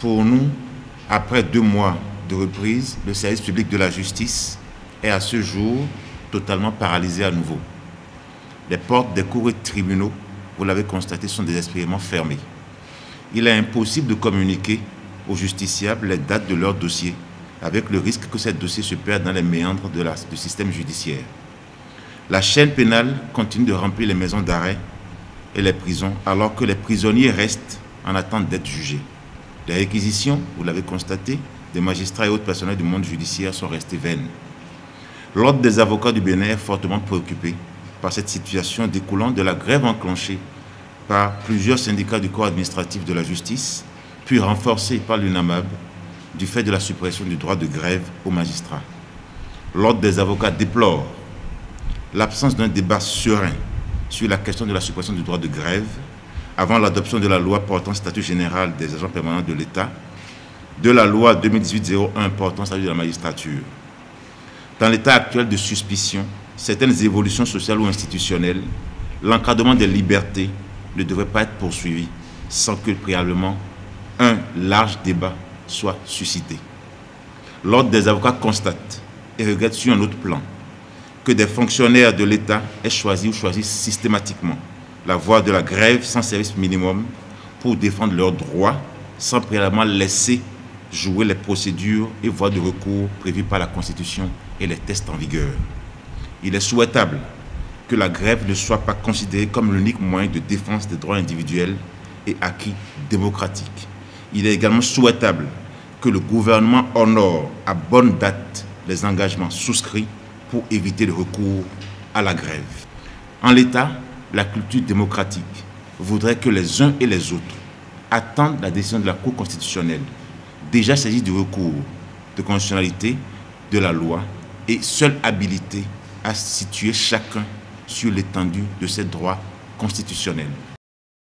Pour nous, après 2 mois de reprise, le service public de la justice est à ce jour totalement paralysé à nouveau. Les portes des cours et tribunaux, vous l'avez constaté, sont désespérément fermées. Il est impossible de communiquer aux justiciables les dates de leurs dossiers, avec le risque que ces dossiers se perdent dans les méandres du système judiciaire. La chaîne pénale continue de remplir les maisons d'arrêt et les prisons, alors que les prisonniers restent en attente d'être jugés. Les réquisitions, vous l'avez constaté, des magistrats et autres personnels du monde judiciaire sont restées vaines. L'Ordre des avocats du Bénin est fortement préoccupé par cette situation découlant de la grève enclenchée par plusieurs syndicats du corps administratif de la justice, puis renforcée par l'UNAMAB du fait de la suppression du droit de grève aux magistrats. L'Ordre des avocats déplore l'absence d'un débat serein sur la question de la suppression du droit de grève avant l'adoption de la loi portant statut général des agents permanents de l'État, de la loi 2018-01 portant statut de la magistrature. Dans l'état actuel de suspicion, certaines évolutions sociales ou institutionnelles, l'encadrement des libertés ne devrait pas être poursuivi sans que préalablement un large débat soit suscité. L'Ordre des avocats constate et regrette sur un autre plan que des fonctionnaires de l'État aient choisi ou choisissent systématiquement la voie de la grève sans service minimum pour défendre leurs droits sans préalablement laisser jouer les procédures et voies de recours prévues par la Constitution et les textes en vigueur. Il est souhaitable que la grève ne soit pas considérée comme l'unique moyen de défense des droits individuels et acquis démocratiques. Il est également souhaitable que le gouvernement honore à bonne date les engagements souscrits pour éviter le recours à la grève. En l'état, la culture démocratique voudrait que les uns et les autres attendent la décision de la Cour constitutionnelle, déjà saisie du recours de constitutionnalité de la loi et seule habilité à situer chacun sur l'étendue de ses droits constitutionnels.